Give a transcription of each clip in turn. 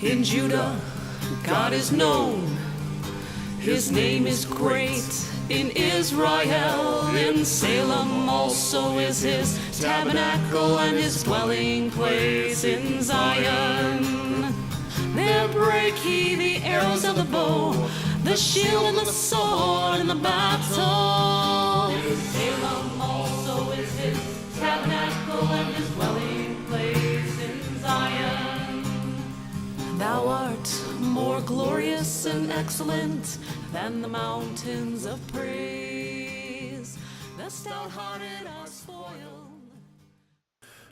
In Judah, God is known. His name is great in Israel. In Salem also is his tabernacle and his dwelling place in Zion. There break he the arrows of the bow, the shield and the sword in the battle. In Salem also is his tabernacle and his dwelling place in Zion. Thou art more glorious and excellent than the mountains of praise. The stout-hearted are spoiled.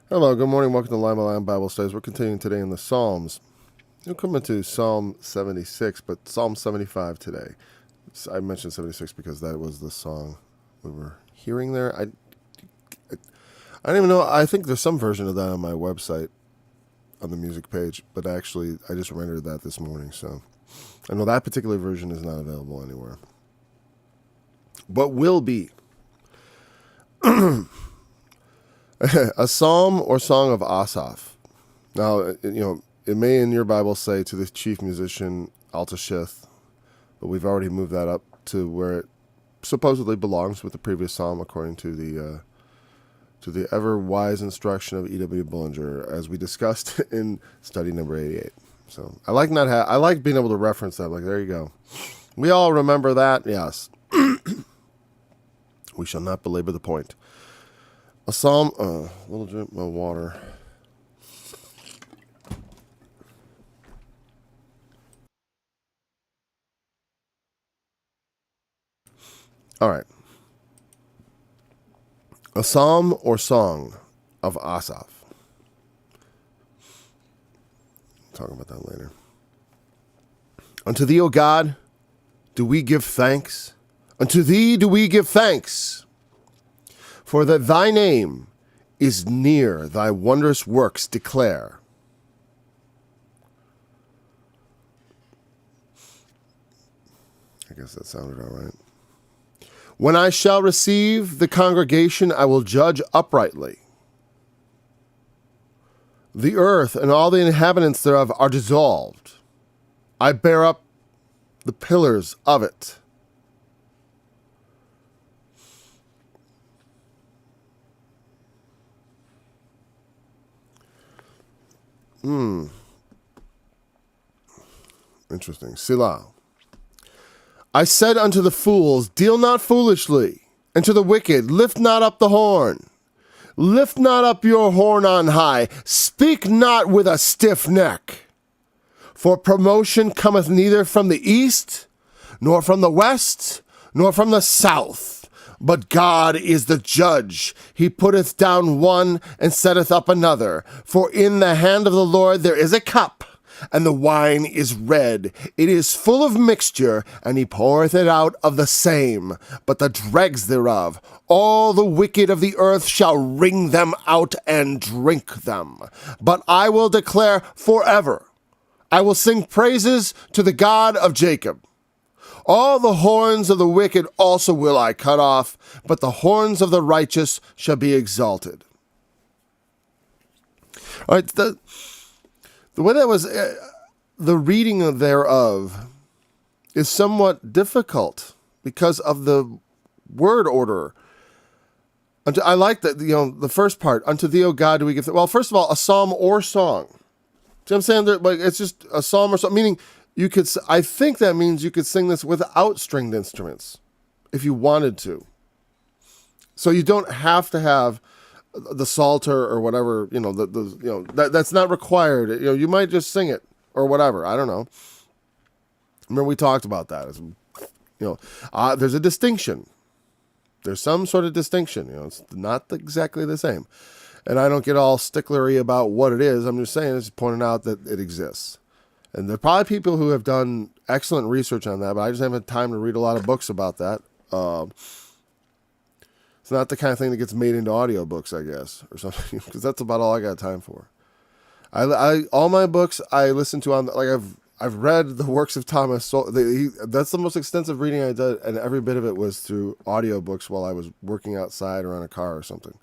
Hello, good morning. Welcome to Lima Lamb Bible Studies. We're continuing today in the Psalms. We'll come into Psalm 76, but Psalm 75 today. I mentioned 76 because that was the song we were hearing there. I don't even know. I think there's some version of that on my website on the music page, but actually I just rendered that this morning, so I know that particular version is not available anywhere, but will be. A psalm or song of Asaph. Now, it may in your Bible say to the chief musician Altashith, but we've already moved that up to where it supposedly belongs with the previous psalm, according to the ever wise instruction of E.W. Bullinger, as we discussed in study number 88. So I like being able to reference that. Like, there you go. We all remember that. Yes. We shall not belabor the point. A psalm. A little drink of water. All right. A psalm or song of Asaph. Talk about that later. Unto thee, O God, do we give thanks. Unto thee do we give thanks. For that thy name is near, thy wondrous works declare. I guess that sounded all right. When I shall receive the congregation, I will judge uprightly. The earth and all the inhabitants thereof are dissolved. I bear up the pillars of it. Interesting. Selah. I said unto the fools, deal not foolishly, and to the wicked, lift not up the horn. Lift not up your horn on high, speak not with a stiff neck. For promotion cometh neither from the east, nor from the west, nor from the south. But God is the judge. He putteth down one and setteth up another. For in the hand of the Lord there is a cup, and the wine is red. It is full of mixture, and he poureth it out of the same. But the dregs thereof, all the wicked of the earth shall wring them out and drink them. But I will declare forever. I will sing praises to the God of Jacob. All the horns of the wicked also will I cut off, but the horns of the righteous shall be exalted. All right, the way that was, the reading thereof is somewhat difficult because of the word order. I like that, the first part, unto thee, O God, do we give, well, first of all, a psalm or song. See what I'm saying? Like, it's just a psalm or song, meaning I think that means you could sing this without stringed instruments if you wanted to. So you don't have to have the Psalter or whatever, that's not required. You might just sing it or whatever. I don't know. Remember we talked about that. There's a distinction. There's some sort of distinction. It's not exactly the same. And I don't get all sticklery about what it is. I'm just saying, it's pointing out that it exists. And there are probably people who have done excellent research on that, but I just haven't had time to read a lot of books about that. It's not the kind of thing that gets made into audiobooks, I guess, or something, because that's about all I got time for. I all my books I listen to on, like, I've read the works of Thomas Sowell. That's the most extensive reading I did, and every bit of it was through audiobooks while I was working outside or on a car or something.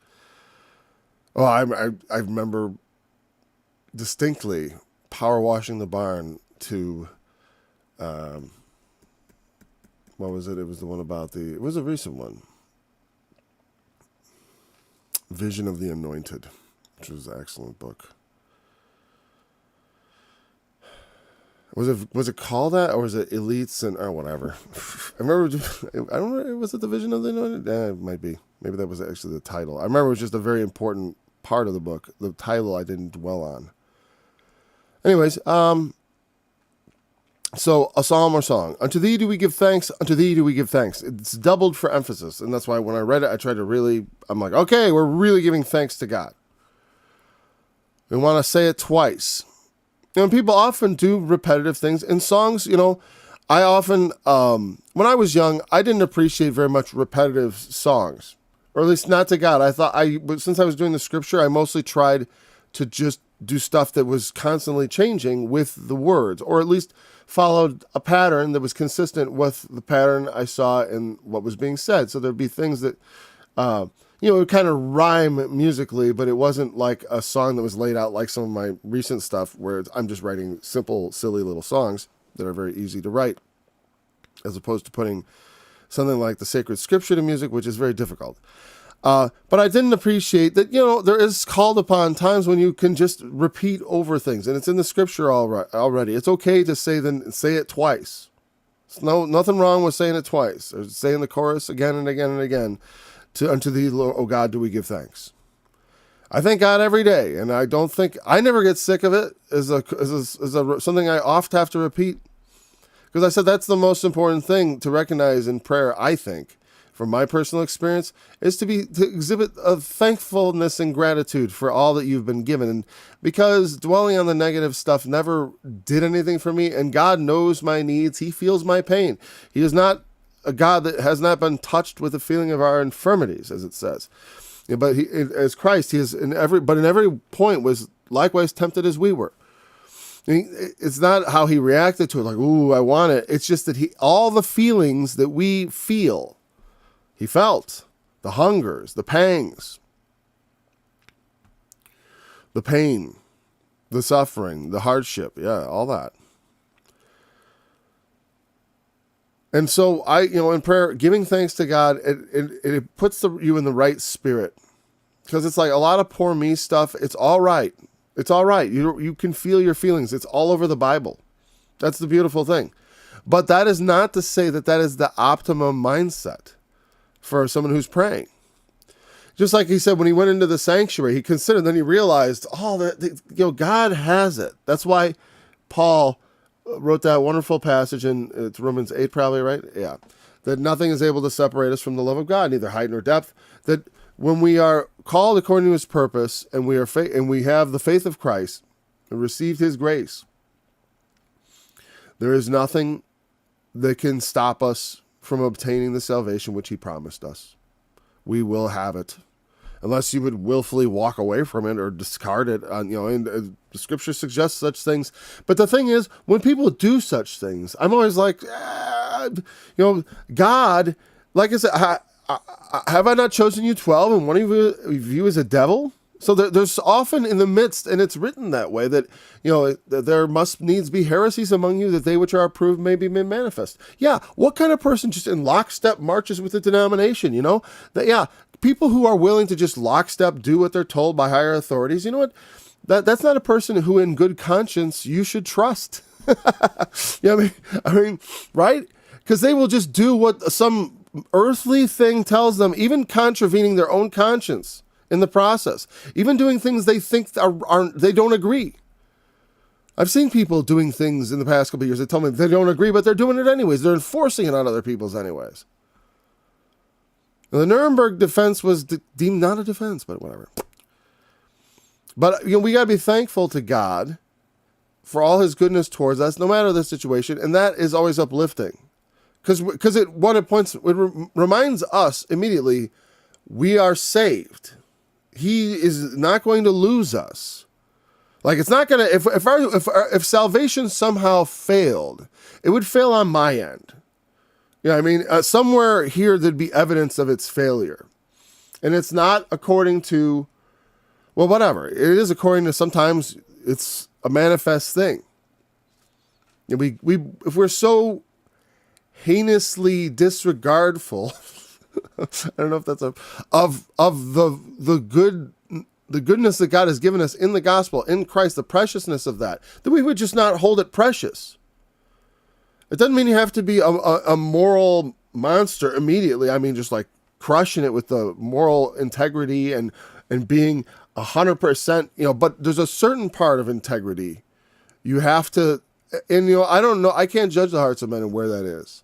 Oh, I remember distinctly power washing the barn to, what was it? It was the one about it was a recent one. Vision of the Anointed, which was an excellent book. Was it called that, or was it Elites and or whatever? I remember. I don't remember. Was it the Vision of the Anointed? It might be. Maybe that was actually the title. I remember it was just a very important part of the book. The title I didn't dwell on. Anyways, so a psalm or song. Unto thee do we give thanks. Unto thee do we give thanks. It's doubled for emphasis, and that's why when I read it, I tried to really. I'm like, okay, we're really giving thanks to God. We want to say it twice. People often do repetitive things in songs. I often, when I was young, I didn't appreciate very much repetitive songs, or at least not to God. I thought since I was doing the scripture, I mostly tried to just do stuff that was constantly changing with the words, or at least followed a pattern that was consistent with the pattern I saw in what was being said. So there'd be things that, it would kind of rhyme musically, but it wasn't like a song that was laid out like some of my recent stuff where I'm just writing simple, silly little songs that are very easy to write, as opposed to putting something like the sacred scripture to music, which is very difficult. But I didn't appreciate that, there is called upon times when you can just repeat over things, and it's in the scripture already. It's okay to say it twice. There's nothing wrong with saying it twice, or saying the chorus again and again and again. Unto thee, O God, do we give thanks. I thank God every day, and I never get sick of it as something I oft have to repeat. Because I said that's the most important thing to recognize in prayer, I think, from my personal experience, is to exhibit a thankfulness and gratitude for all that you've been given. And because dwelling on the negative stuff never did anything for me, and God knows my needs, He feels my pain. He is not a God that has not been touched with the feeling of our infirmities, as it says. But He, as Christ, He is in every point was likewise tempted as we were. It's not how He reacted to it, like, ooh, I want it. It's just that all the feelings that we feel, He felt. The hungers, the pangs, the pain, the suffering, the hardship, all that. And so in prayer, giving thanks to God, it puts you in the right spirit, because it's like a lot of poor me stuff. It's all right. It's all right. You can feel your feelings. It's all over the Bible. That's the beautiful thing. But that is not to say that is the optimum mindset for someone who's praying. Just like he said, when he went into the sanctuary, he considered, then he realized, God has it. That's why Paul wrote that wonderful passage it's Romans 8, probably, right? Yeah. That nothing is able to separate us from the love of God, neither height nor depth. That when we are called according to His purpose, and we have the faith of Christ and received His grace, there is nothing that can stop us from obtaining the salvation which He promised us. We will have it, unless you would willfully walk away from it or discard it. And the scripture suggests such things. But the thing is, when people do such things, I'm always like, God, like I said, have I not chosen you 12, and one of you is a devil? So there's often in the midst, and it's written that way, that there must needs be heresies among you, that they which are approved may be made manifest. Yeah, what kind of person just in lockstep marches with the denomination? People who are willing to just lockstep do what they're told by higher authorities. You know what? That's not a person who, in good conscience, you should trust. I mean, right? Because they will just do what some earthly thing tells them, even contravening their own conscience in the process, even doing things they think they don't agree. I've seen people doing things in the past couple of years that tell me they don't agree, but they're doing it anyways. They're enforcing it on other people's anyways. Now, the Nuremberg defense was deemed not a defense, but whatever. But we got to be thankful to God for all His goodness towards us, no matter the situation, and that is always uplifting, because it reminds us immediately we are saved. He is not going to lose us. Like, it's not going to, if salvation somehow failed, it would fail on my end. Somewhere here there'd be evidence of its failure. And it's not according to, well, whatever. It is according to, sometimes it's a manifest thing. If we're so heinously disregardful, I don't know if that's of the goodness that God has given us in the gospel, in Christ, the preciousness of that we would just not hold it precious. It doesn't mean you have to be a moral monster immediately. I mean, just like crushing it with the moral integrity and being 100%, but there's a certain part of integrity you have to, and I don't know, I can't judge the hearts of men and where that is.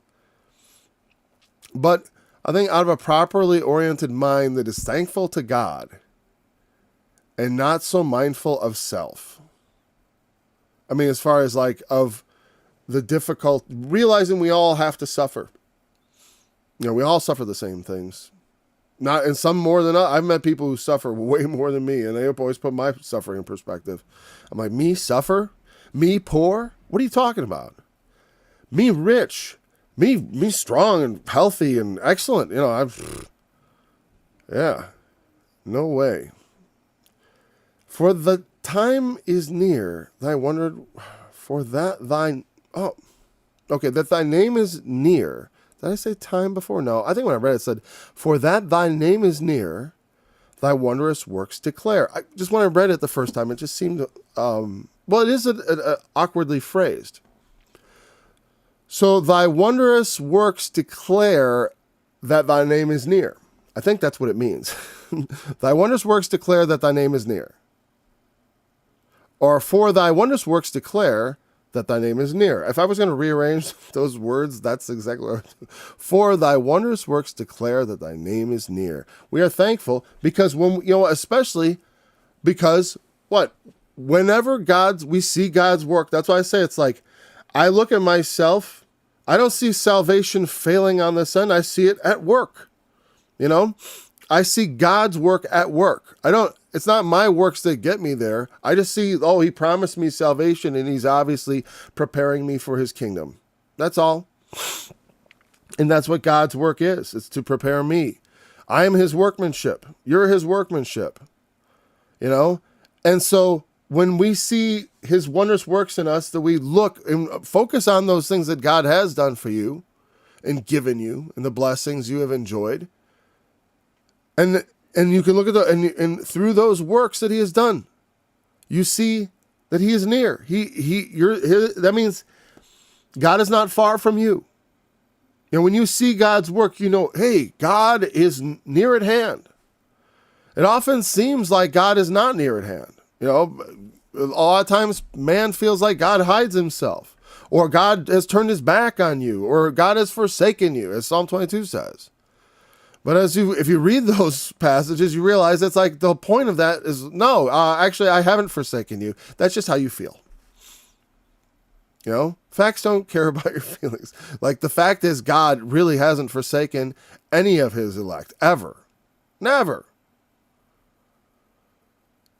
But I think out of a properly oriented mind that is thankful to God and not so mindful of self. I mean, as far as like of the difficult, realizing we all have to suffer. We all suffer the same things. Not, and some more than others. I've met people who suffer way more than me, and they always put my suffering in perspective. I'm like, me suffer? Me poor? What are you talking about? Me rich? Me strong and healthy and excellent? Yeah, no way. For the time is near, I wondered, that thy name is near. Did I say time before? No, I think when I read it, it said, for that thy name is near, thy wondrous works declare. Just when I read it the first time, it just seemed, it is awkwardly phrased. So thy wondrous works declare that thy name is near. I think that's what it means. Thy wondrous works declare that thy name is near. Or for thy wondrous works declare that thy name is near. If I was going to rearrange those words, that's exactly what I would do. For thy wondrous works declare that thy name is near. We are thankful because especially because whenever we see God's work, that's why I say it's like, I look at myself, I don't see salvation failing on this end. I see it at work. I see God's work at work. It's not my works that get me there. I just see, he promised me salvation and he's obviously preparing me for his kingdom. That's all. And that's what God's work is. It's to prepare me. I am his workmanship. You're his workmanship. And so when we see his wondrous works in us, that we look and focus on those things that God has done for you and given you and the blessings you have enjoyed. And you can look at and through those works that he has done, you see that he is near. That means God is not far from you. When you see God's work, hey, God is near at hand. It often seems like God is not near at hand. A lot of times man feels like God hides himself, or God has turned his back on you, or God has forsaken you, as Psalm 22 says. But if you read those passages, you realize it's like the point of that is, no, actually, I haven't forsaken you. That's just how you feel. Facts don't care about your feelings. Like, the fact is, God really hasn't forsaken any of his elect, ever. Never.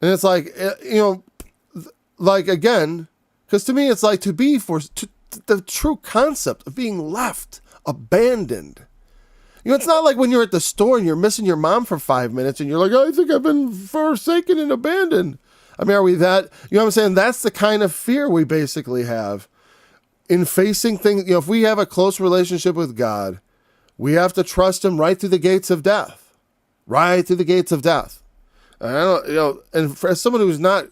And it's like, again, because to me, it's like the true concept of being left, abandoned. It's not like when you're at the store and you're missing your mom for 5 minutes and you're like, I think I've been forsaken and abandoned. I mean, are we that? You know what I'm saying? That's the kind of fear we basically have in facing things. If we have a close relationship with God, we have to trust him right through the gates of death. Right through the gates of death. And and for as someone who's not,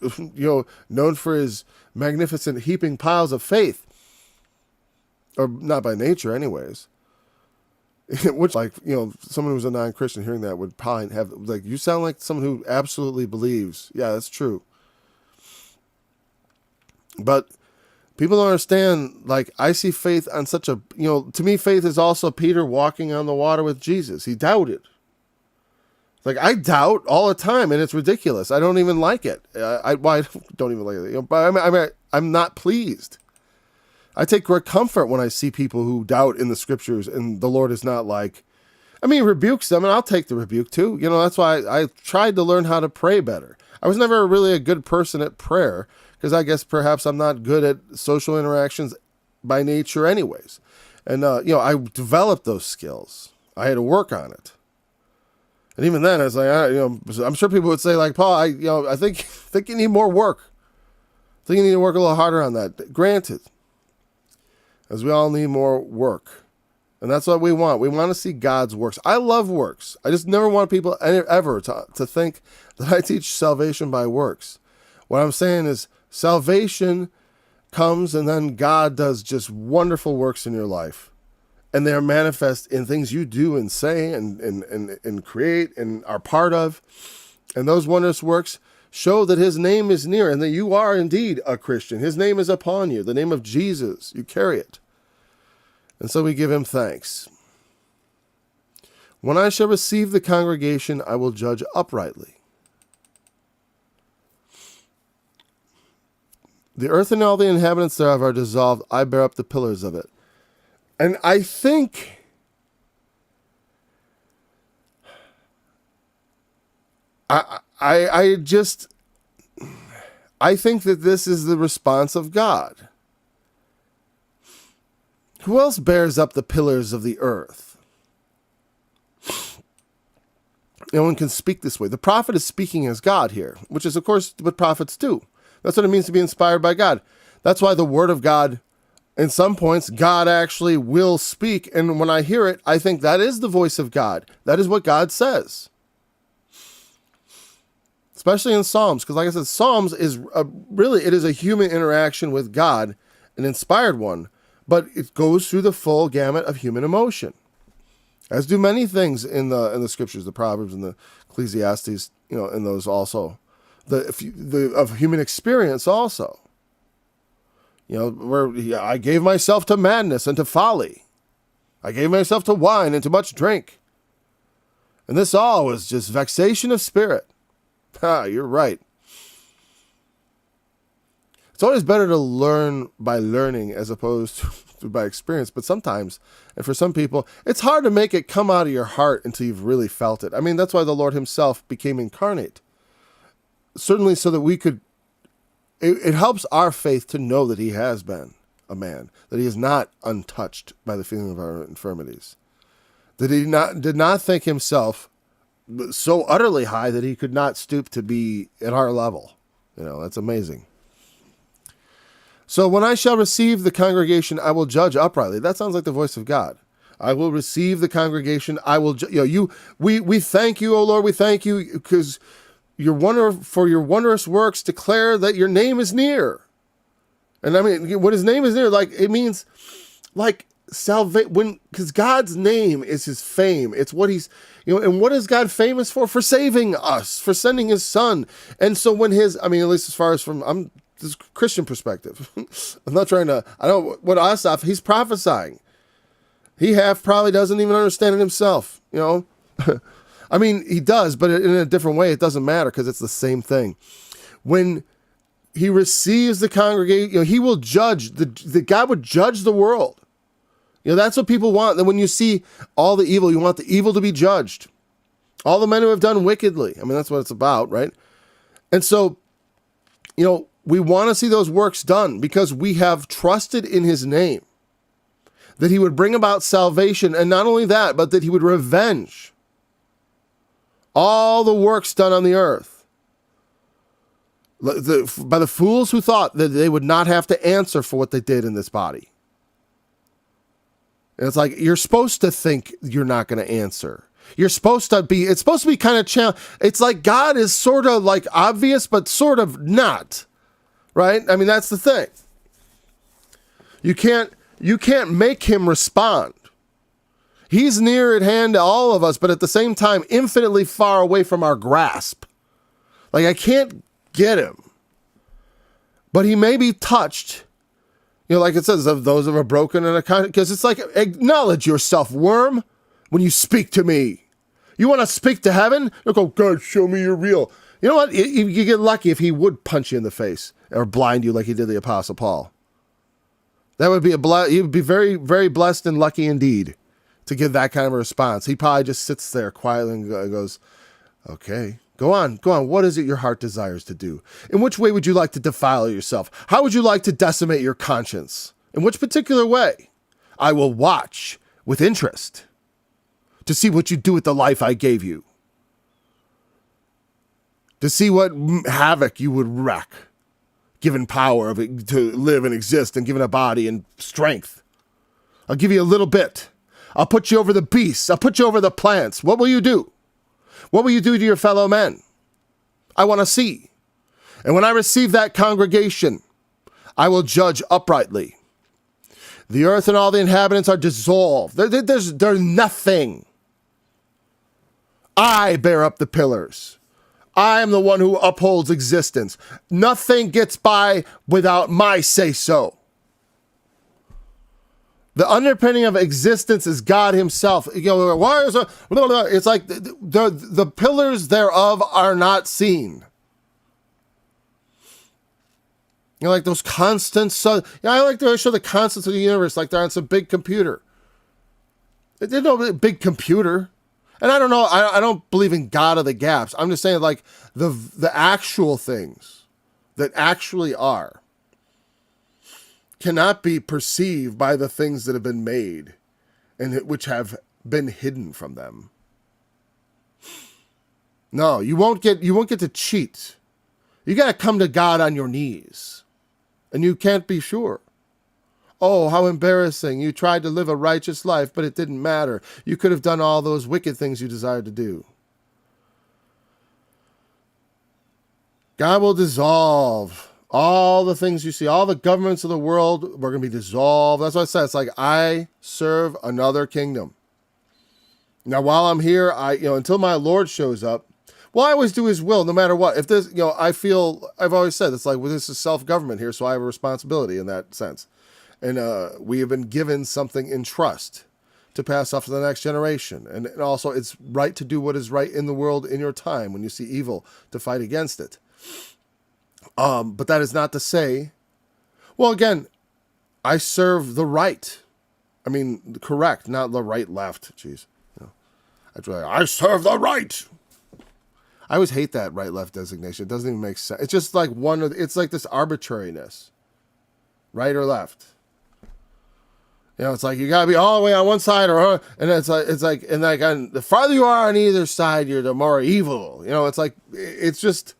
known for his magnificent heaping piles of faith, or not by nature anyways, which, someone who's a non-Christian hearing that would probably have, you sound like someone who absolutely believes. Yeah, that's true. But people don't understand, I see faith on such a, to me, faith is also Peter walking on the water with Jesus. He doubted. I doubt all the time, and it's ridiculous. I don't even like it. I don't even like it. But I'm not pleased. I take great comfort when I see people who doubt in the scriptures and the Lord is not rebukes them, and I'll take the rebuke too. That's why I tried to learn how to pray better. I was never really a good person at prayer because I guess perhaps I'm not good at social interactions by nature anyways. And, I developed those skills. I had to work on it. And even then, I was like, I'm sure people would say, Paul, I think you need more work. think you need to work a little harder on that. Granted, as we all need more work. And that's what we want. We want to see God's works. I love works. I just never want people ever to think that I teach salvation by works. What I'm saying is salvation comes and then God does just wonderful works in your life. And they are manifest in things you do and say and create and are part of. And those wondrous works show that his name is near and that you are indeed a Christian. His name is upon you. The name of Jesus. You carry it. And so we give him thanks. When I shall receive the congregation, I will judge uprightly. The earth and all the inhabitants thereof are dissolved. I bear up the pillars of it. And I think I think that this is the response of God. Who else bears up the pillars of the earth? No one can speak this way. The prophet is speaking as God here, which is, of course, what prophets do. That's what it means to be inspired by God. That's why the word of God, in some points, God actually will speak. And when I hear it, I think that is the voice of God. That is what God says. Especially in Psalms, because like I said, Psalms is it is a human interaction with God, an inspired one. But it goes through the full gamut of human emotion, as do many things in the scriptures, the Proverbs and the Ecclesiastes. In those also, the of human experience also. Where I gave myself to madness and to folly, I gave myself to wine and to much drink, and this all was just vexation of spirit. You're right. It's always better to learn by learning as opposed to by experience. But sometimes, and for some people, it's hard to make it come out of your heart until you've really felt it. I mean, that's why the Lord himself became incarnate. Certainly so that we could, it helps our faith to know that he has been a man, that he is not untouched by the feeling of our infirmities, that he did not think himself so utterly high that he could not stoop to be at our level. That's amazing. So when I shall receive the congregation, I will judge uprightly. That sounds like the voice of God. I will receive the congregation. I will, we thank you, O Lord. We thank you because for your wondrous works declare that your name is near. And I mean, when his name is near, like it means like salvation, because God's name is his fame. It's what he's, and what is God famous for? For saving us, for sending his son. And so when at least as far as from, this Christian perspective. I'm not trying to, what Asaph, he's prophesying. He probably doesn't even understand it himself, I mean, he does, but in a different way. It doesn't matter because it's the same thing. When he receives the congregation, he will judge, God would judge the world. That's what people want. That when you see all the evil, you want the evil to be judged. All the men who have done wickedly. I mean, that's what it's about, right? And so, we want to see those works done because we have trusted in his name, that he would bring about salvation. And not only that, but that he would revenge all the works done on the earth by the fools who thought that they would not have to answer for what they did in this body. And it's like, you're supposed to think you're not going to answer. It's supposed to be kind of challenge. It's like God is sort of like obvious, but sort of not. Right? I mean, that's the thing. You can't make him respond. He's near at hand to all of us, but at the same time, infinitely far away from our grasp. Like, I can't get him. But he may be touched. Like it says, of those that are broken and because it's like, acknowledge yourself, worm, when you speak to me. You want to speak to heaven? You'll go, God, show me you're real. You know what? You get lucky if he would punch you in the face or blind you like he did the Apostle Paul. That would be you'd be very, very blessed and lucky indeed to give that kind of a response. He probably just sits there quietly and goes, okay, go on. What is it your heart desires to do? In which way would you like to defile yourself? How would you like to decimate your conscience? In which particular way? I will watch with interest to see what you do with the life I gave you. To see what havoc you would wreak. given power of it to live and exist and given a body and strength. I'll give you a little bit. I'll put you over the beasts. I'll put you over the plants. What will you do? What will you do to your fellow men? I want to see. And when I receive that congregation, I will judge uprightly. The earth and all the inhabitants are dissolved. There's nothing. I bear up the pillars. I am the one who upholds existence. Nothing gets by without my say-so. The underpinning of existence is God himself. You know, why is it? It's like the pillars thereof are not seen. You know, like those constants. I like to show the constants of the universe like they're on some big computer. There's no big computer. And I don't know, I don't believe in God of the gaps. I'm just saying like the actual things that actually are cannot be perceived by the things that have been made and which have been hidden from them. No, you won't get to cheat. You got to come to God on your knees. And you can't be sure. Oh, how embarrassing. You tried to live a righteous life, but it didn't matter. You could have done all those wicked things you desired to do. God will dissolve all the things you see. All the governments of the world were going to be dissolved. That's what I said. It's like I serve another kingdom. Now, while I'm here, until my Lord shows up, well, I always do his will, no matter what. If this, I've always said, it's like, well, this is self-government here, so I have a responsibility in that sense. And we have been given something in trust to pass off to the next generation. And also, it's right to do what is right in the world in your time when you see evil, to fight against it. But that is not to say, well, again, I serve the right. I mean, correct, not the right, left. Jeez. I serve the right. I always hate that right-left designation. It doesn't even make sense. It's just like it's like this arbitrariness. Right or left. It's like you gotta be all the way on one side and it's like the farther you are on either side, you're the more evil. It's just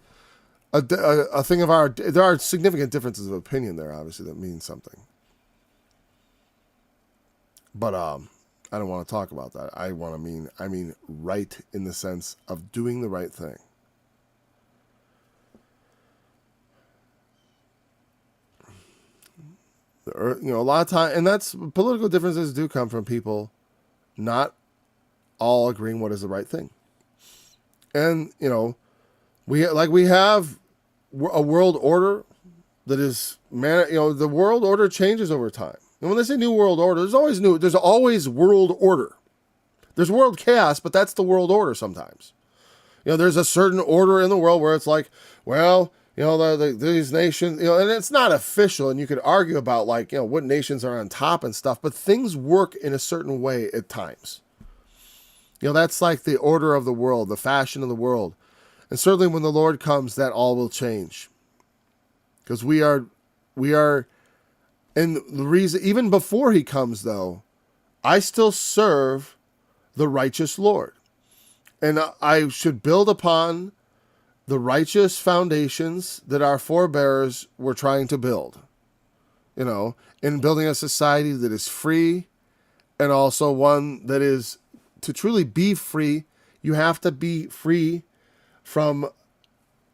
a thing of there are significant differences of opinion there, obviously, that means something. But I don't want to talk about that. I mean right in the sense of doing the right thing. A lot of time, and that's political differences do come from people not all agreeing what is the right thing. And we have a world order that is the world order changes over time. And when they say new world order, there's always world order. There's world chaos, but that's the world order sometimes. There's a certain order in the world where it's like, well, these nations, and it's not official, and you could argue about what nations are on top and stuff, but things work in a certain way at times. That's like the order of the world, the fashion of the world. And certainly when the Lord comes, that all will change. Because we are, and the reason, even before he comes though, I still serve the righteous Lord. And I should build upon the righteous foundations that our forebears were trying to build, in building a society that is free, and also one that is, to truly be free, you have to be free from,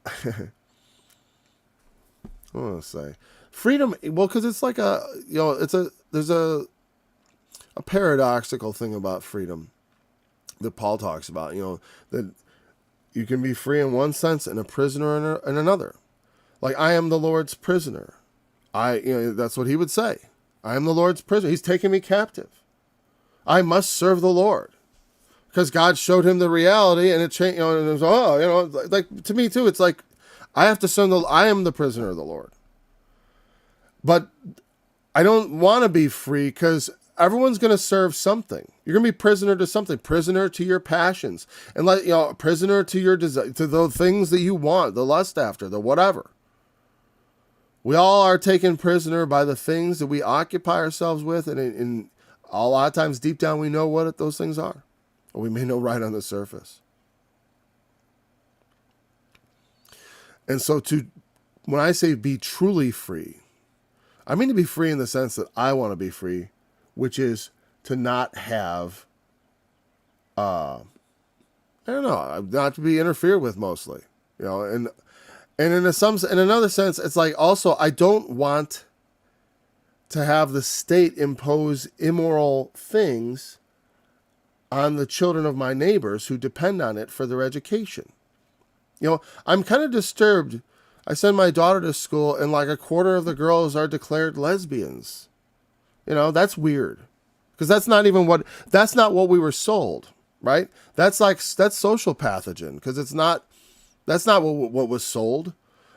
I want to say, freedom, well, because it's like there's a paradoxical thing about freedom that Paul talks about, that you can be free in one sense and a prisoner in another. Like, I am the Lord's prisoner. That's what he would say. I am the Lord's prisoner. He's taken me captive. I must serve the Lord. Because God showed him the reality, and it changed, and it was, like, to me too, it's like, I have to serve I am the prisoner of the Lord. But I don't want to be free, because everyone's going to serve something. You're going to be prisoner to something, prisoner to your passions, and prisoner to your desire, to the things that you want, the lust after, the whatever. We all are taken prisoner by the things that we occupy ourselves with, and a lot of times deep down we know what those things are, or we may know right on the surface. And so to when I say be truly free, I mean to be free in the sense that I want to be free, which is to not have, I don't know, not to be interfered with mostly, and in another sense, it's like also I don't want to have the state impose immoral things on the children of my neighbors who depend on it for their education. I'm kind of disturbed. I send my daughter to school and like a quarter of the girls are declared lesbians. That's weird. Because that's not what we were sold, right? That's social pathogen because that's not what was sold.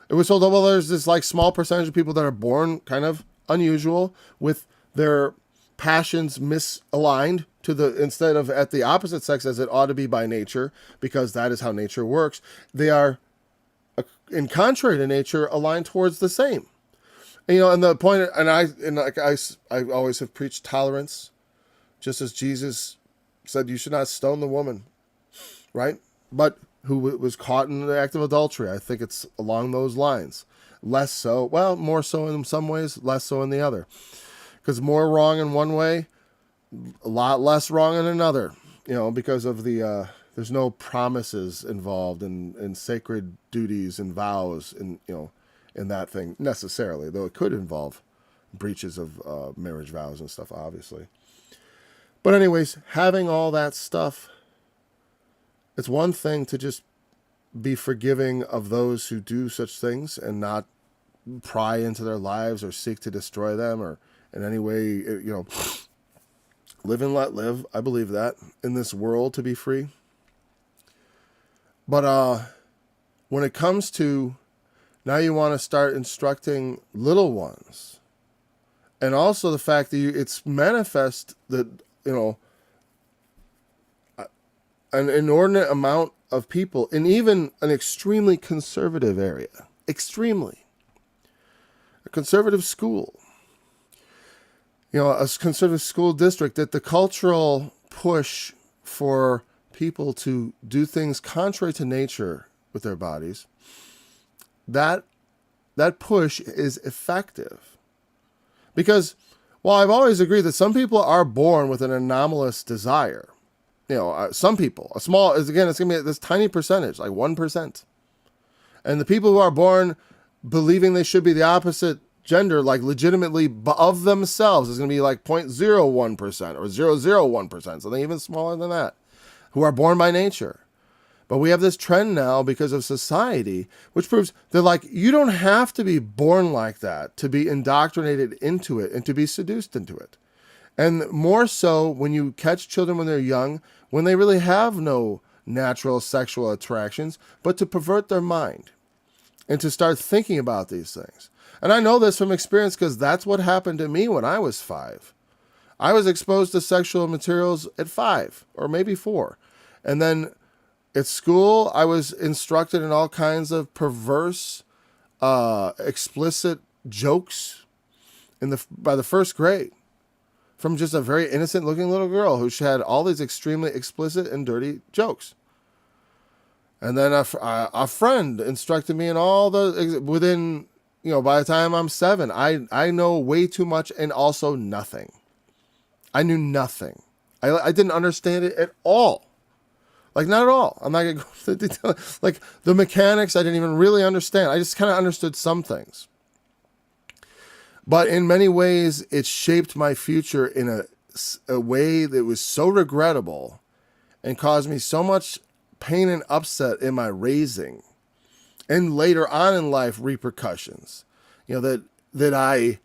It was sold, well, there's this like small percentage of people that are born kind of unusual with their passions misaligned instead of at the opposite sex as it ought to be by nature, because that is how nature works. They are, in contrary to nature, aligned towards the same. And the point, and I always have preached tolerance, just as Jesus said, you should not stone the woman, right? But who was caught in the act of adultery. I think it's along those lines. Less so, well, more so in some ways, less so in the other. Because more wrong in one way, a lot less wrong in another, because of there's no promises involved in sacred duties and vows in that thing necessarily, though it could involve breaches of marriage vows and stuff, obviously. But anyways, having all that stuff, it's one thing to just be forgiving of those who do such things and not pry into their lives or seek to destroy them or in any way, live and let live. I believe that in this world to be free. But when it comes to now you want to start instructing little ones, and also the fact that it's manifest that, an inordinate amount of people in even an extremely conservative area, a conservative school, a conservative school district, that the cultural push for people to do things contrary to nature with their bodies, that push is effective. Because while I've always agreed that some people are born with an anomalous desire, some people, it's going to be this tiny percentage, like 1%. And the people who are born believing they should be the opposite gender, like legitimately of themselves, is going to be like 0.01% or 0.001%, something even smaller than that, who are born by nature. But we have this trend now because of society, which proves that you don't have to be born like that to be indoctrinated into it and to be seduced into it. And more so when you catch children when they're young, when they really have no natural sexual attractions, but to pervert their mind and to start thinking about these things. And I know this from experience because that's what happened to me when I was 5. I was exposed to sexual materials at 5 or maybe 4. And then at school, I was instructed in all kinds of perverse, explicit jokes by the first grade. From just a very innocent looking little girl who had all these extremely explicit and dirty jokes. And then a friend instructed me in all within, by the time I'm 7, I know way too much and also nothing. I knew nothing. I didn't understand it at all. Not at all. I'm not going to go into the detail. The mechanics, I didn't even really understand. I just kind of understood some things. But in many ways, it shaped my future in a way that was so regrettable and caused me so much pain and upset in my raising and later on in life repercussions. That I,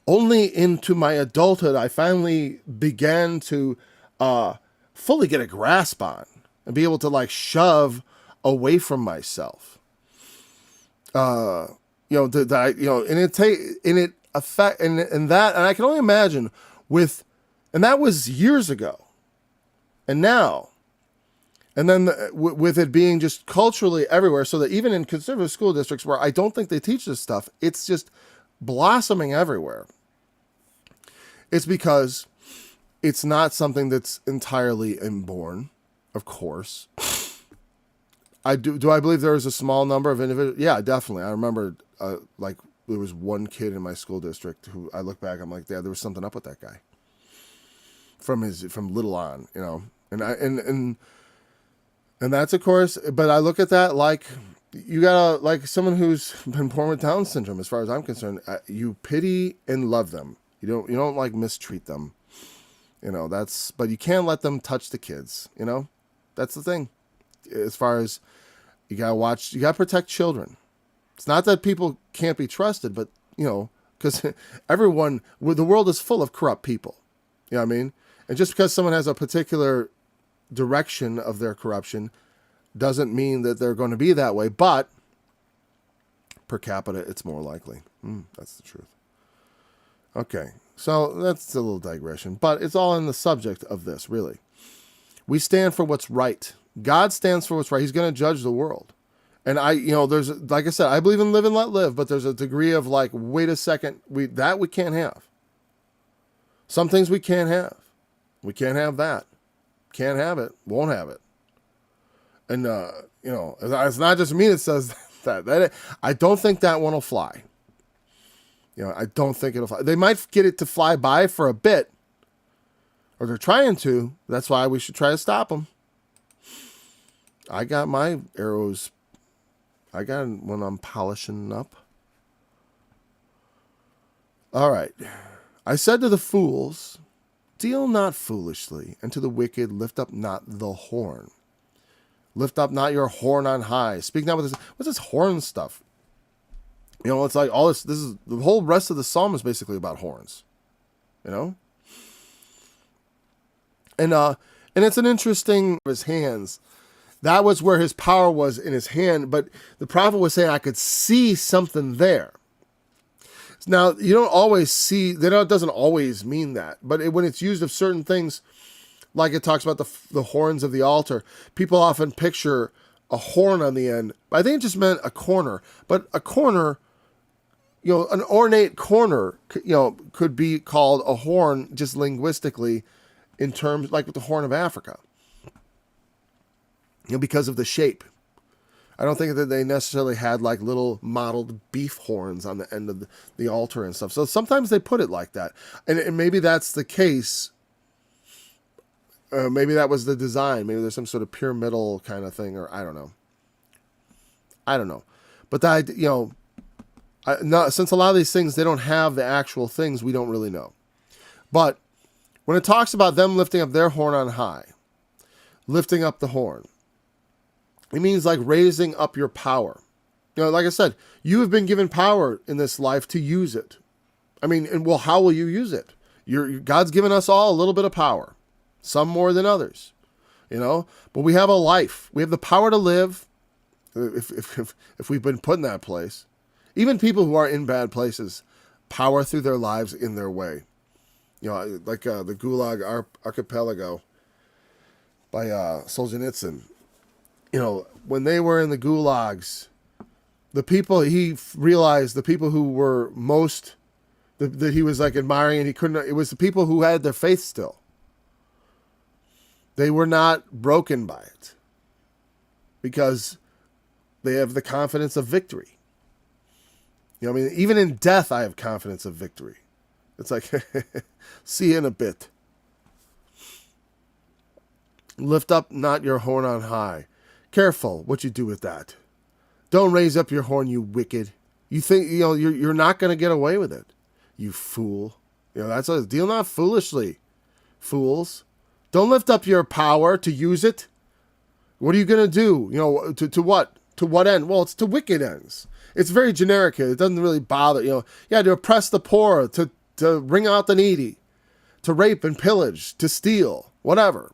only into my adulthood, I finally began to fully get a grasp on and be able to shove away from myself. And I can only imagine and that was years ago, and now, and then with it being just culturally everywhere, so that even in conservative school districts where I don't think they teach this stuff, it's just blossoming everywhere. It's because it's not something that's entirely inborn, of course. Do I believe there is a small number of individuals? Yeah, definitely. I remember like there was one kid in my school district who I look back, I'm like, yeah, there was something up with that guy from little on, you know, and that's of course, but I look at that like you gotta, like someone who's been born with Down syndrome, as far as I'm concerned, you pity and love them. You don't like mistreat them, you know, but you can't let them touch the kids, you know, that's the thing. As far as you gotta protect children. It's not that people can't be trusted, but, you know, because the world is full of corrupt people. You know what I mean? And just because someone has a particular direction of their corruption doesn't mean that they're going to be that way. But per capita, it's more likely. That's the truth. Okay, so that's a little digression, but it's all in the subject of this, really. We stand for what's right. God stands for what's right. He's going to judge the world. And there's, like I said, I believe in live and let live, but there's a degree of like, wait a second, we can't have. Some things we can't have. We can't have that. Can't have it. Won't have it. And, it's not just me that says that. I don't think that one will fly. You know, I don't think it'll fly. They might get it to fly by for a bit, or they're trying to. That's why we should try to stop them. I got my arrows. I got when I'm polishing up. All right. I said to the fools, deal not foolishly, and to the wicked lift up not the horn. Lift up not your horn on high. Speak not with this. What's this horn stuff? You know, it's like all this. This is the whole rest of the psalm is basically about horns. You know, and it's an interesting his hands. That was where his power was, in his hand. But the prophet was saying, I could see something there. Now, you don't always see, it doesn't always mean that. But when it's used of certain things, like it talks about the horns of the altar, people often picture a horn on the end. I think it just meant a corner. But a corner, you know, an ornate corner, you know, could be called a horn just linguistically in terms, like with the Horn of Africa. You know, because of the shape. I don't think that they necessarily had like little modeled beef horns on the end of the altar and stuff. So sometimes they put it like that. And maybe that's the case. Maybe that was the design. Maybe there's some sort of pyramidal kind of thing, or I don't know. But that, you know, since a lot of these things, they don't have the actual things, we don't really know. But when it talks about them lifting up their horn on high, lifting up the horn, it means like raising up your power. You know, like I said, you have been given power in this life to use it. I mean, and well, how will you use it? God's given us all a little bit of power, some more than others, you know, but we have a life. We have the power to live if we've been put in that place. Even people who are in bad places power through their lives in their way. You know, like the Gulag Archipelago by Solzhenitsyn. You know, when they were in the gulags, he realized the people who were most, that he was like admiring, and it was the people who had their faith still. They were not broken by it because they have the confidence of victory. You know, I mean, even in death, I have confidence of victory. It's like, see you in a bit. Lift up not your horn on high. Careful what you do with that. Don't raise up your horn, you wicked. You think, you know, you're not going to get away with it, you fool. You know, that's a deal not foolishly, fools. Don't lift up your power to use it. What are you going to do? You know, to what? To what end? Well, it's to wicked ends. It's very generic here. It doesn't really bother, you know. Yeah, to oppress the poor, to wring out the needy, to rape and pillage, to steal, whatever.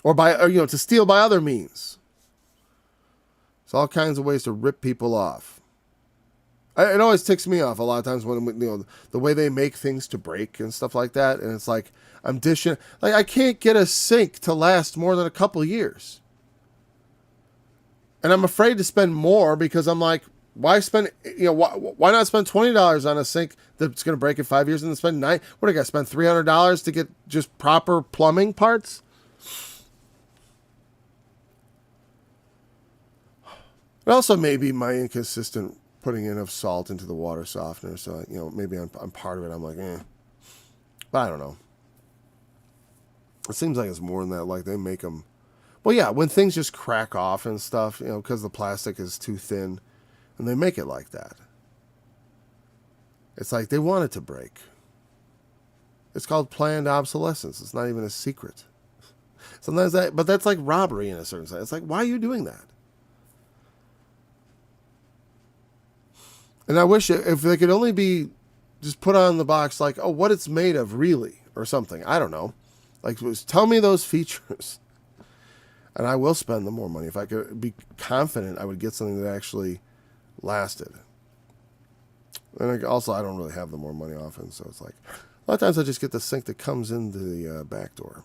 Or to steal by other means. There's all kinds of ways to rip people off. It always ticks me off a lot of times when, you know, the way they make things to break and stuff like that. And it's like, I'm dishing, like I can't get a sink to last more than a couple years. And I'm afraid to spend more because I'm like, why spend, you know, why not spend $20 on a sink that's going to break in 5 years and then spend what do I got to spend $300 to get just proper plumbing parts? It also may be my inconsistent putting enough salt into the water softener. So, maybe I'm part of it. I'm like, but I don't know. It seems like it's more than that. Like they make them. Well, yeah, when things just crack off and stuff, because the plastic is too thin, and they make it like that. It's like they want it to break. It's called planned obsolescence. It's not even a secret. Sometimes but that's like robbery in a certain sense. It's like, why are you doing that? And I wish if they could only be just put on the box like, oh, what it's made of really, or something. I don't know. Like, tell me those features. And I will spend the more money. If I could be confident, I would get something that actually lasted. And also, I don't really have the more money often. So it's like, a lot of times I just get the sink that comes into the back door.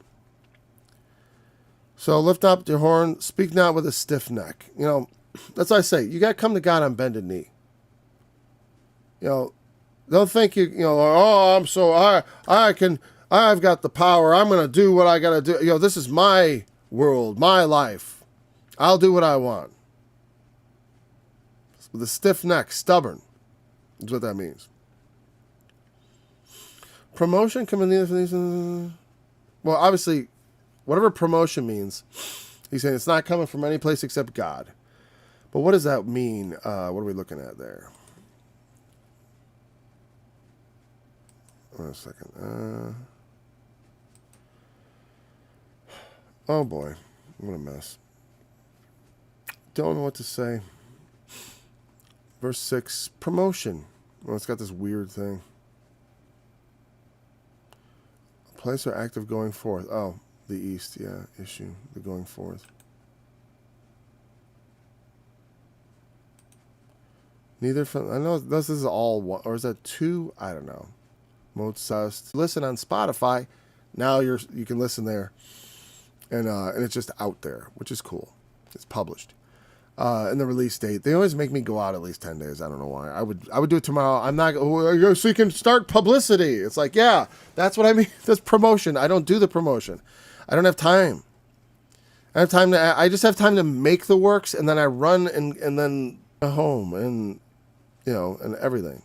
So lift up your horn, speak not with a stiff neck. That's what I say. You got to come to God on bended knee. Don't think I've got the power. I'm going to do what I got to do. This is my world, my life. I'll do what I want. With a stiff neck, stubborn, is what that means. Promotion coming in from these. Well, obviously, whatever promotion means, he's saying it's not coming from any place except God. But what does that mean? What are we looking at there? Wait a second. Oh boy, what a mess. Don't know what to say. Verse 6, promotion. Well, it's got this weird thing. A place or act of going forth. Oh, the east, yeah, issue, the going forth. Neither from, I know this is all one, or is that two? I don't know. Mozart. Listen on Spotify. Now you can listen there. And it's just out there, which is cool. It's published. And the release date. They always make me go out at least 10 days. I don't know why. I would do it tomorrow. I'm not, so you can start publicity. It's like, yeah, that's what I mean. That's promotion. I don't do the promotion. I don't have time. I just have time to make the works, and then I run and then home and, and everything.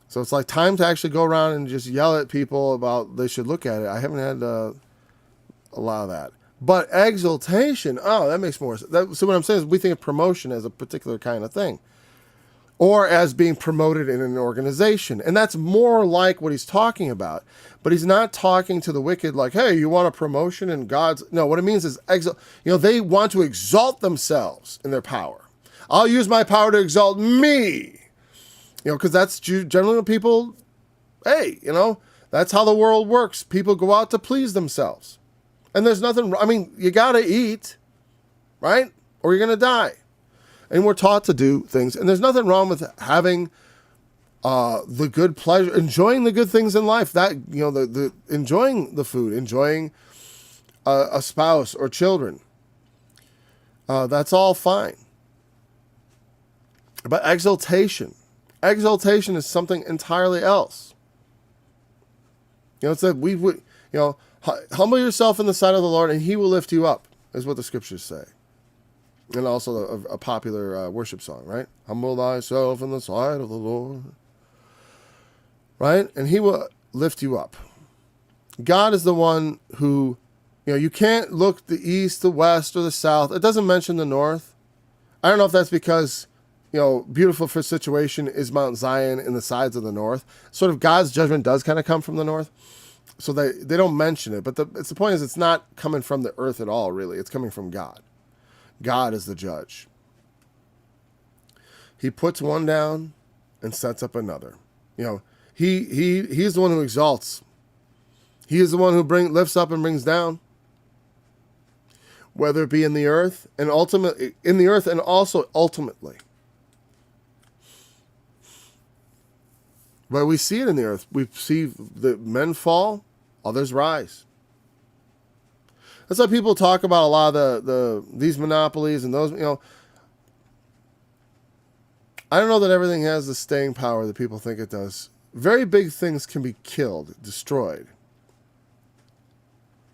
So it's like time to actually go around and just yell at people about they should look at it. I haven't had a lot of that. But exaltation, that makes more sense. So what I'm saying is we think of promotion as a particular kind of thing. Or as being promoted in an organization. And that's more like what he's talking about. But he's not talking to the wicked like, hey, you want a promotion in God's... No, what it means is, they want to exalt themselves in their power. I'll use my power to exalt me. Because that's generally what people... Hey, that's how the world works. People go out to please themselves. And there's nothing... you got to eat, right? Or you're going to die. And we're taught to do things. And there's nothing wrong with having the good pleasure, enjoying the good things in life. That, the enjoying the food, enjoying a spouse or children. That's all fine. But exaltation is something entirely else. It's that we would, humble yourself in the sight of the Lord and he will lift you up, is what the scriptures say. And also a popular worship song, right? Humble thyself in the sight of the Lord. Right? And he will lift you up. God is the one who, you can't look the east, the west, or the south. It doesn't mention the north. I don't know if that's because, beautiful for situation is Mount Zion in the sides of the north. Sort of God's judgment does kind of come from the north. So they don't mention it. But the point is it's not coming from the earth at all, really. It's coming from God. God is the judge. He puts one down and sets up another. He's the one who exalts. He is the one who lifts up and brings down. Whether it be in the earth and also ultimately. But we see it in the earth. We see the men fall, others rise. That's why people talk about a lot of these monopolies and those, I don't know that everything has the staying power that people think it does. Very big things can be killed, destroyed.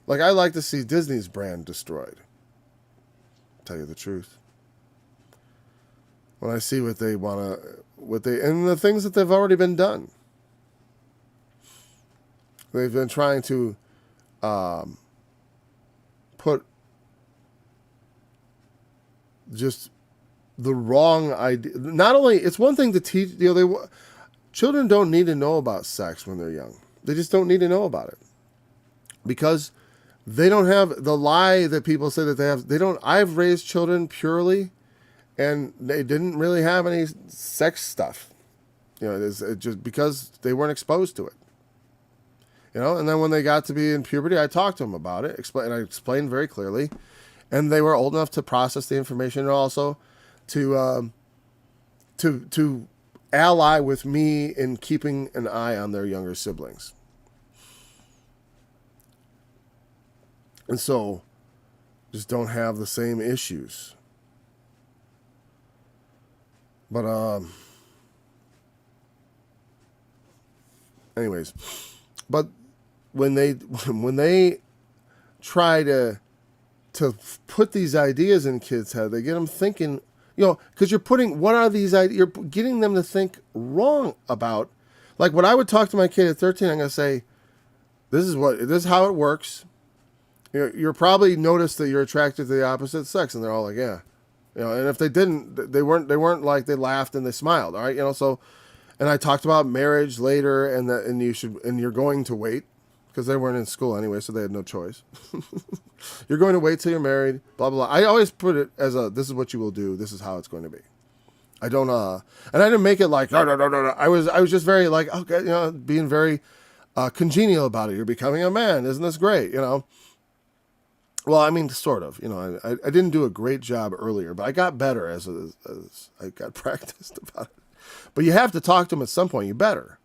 Like I like to see Disney's brand destroyed. Tell you the truth. when I see what they want to, and the things that they've already been done. They've been trying to put just the wrong idea. Not only, it's one thing to teach, children don't need to know about sex when they're young. They just don't need to know about it. Because they don't have the lie that people say that they have. They don't. I've raised children purely, and they didn't really have any sex stuff. It just because they weren't exposed to it. And then when they got to be in puberty, I talked to them about it, and I explained very clearly, and they were old enough to process the information and also to ally with me in keeping an eye on their younger siblings. And so, just don't have the same issues. But, anyways, but when they try to put these ideas in kids' head, they get them thinking, because you're putting, what are these ideas? You're getting them to think wrong about, like when I would talk to my kid at 13, I'm going to say, this is how it works. You're probably noticed that you're attracted to the opposite sex, and they're all like, yeah, and if they didn't, they weren't like, they laughed and they smiled. All right. So, and I talked about marriage later and you're going to wait because they weren't in school anyway. So they had no choice. You're going to wait till you're married, blah, blah, blah. I always put it as this is what you will do. This is how it's going to be. I don't, and I didn't make it like, no. I was just very like, okay, being very, congenial about it. You're becoming a man. Isn't this great? Well, I mean, sort of. I didn't do a great job earlier, but I got better as I got practiced about it. But you have to talk to them at some point. You better.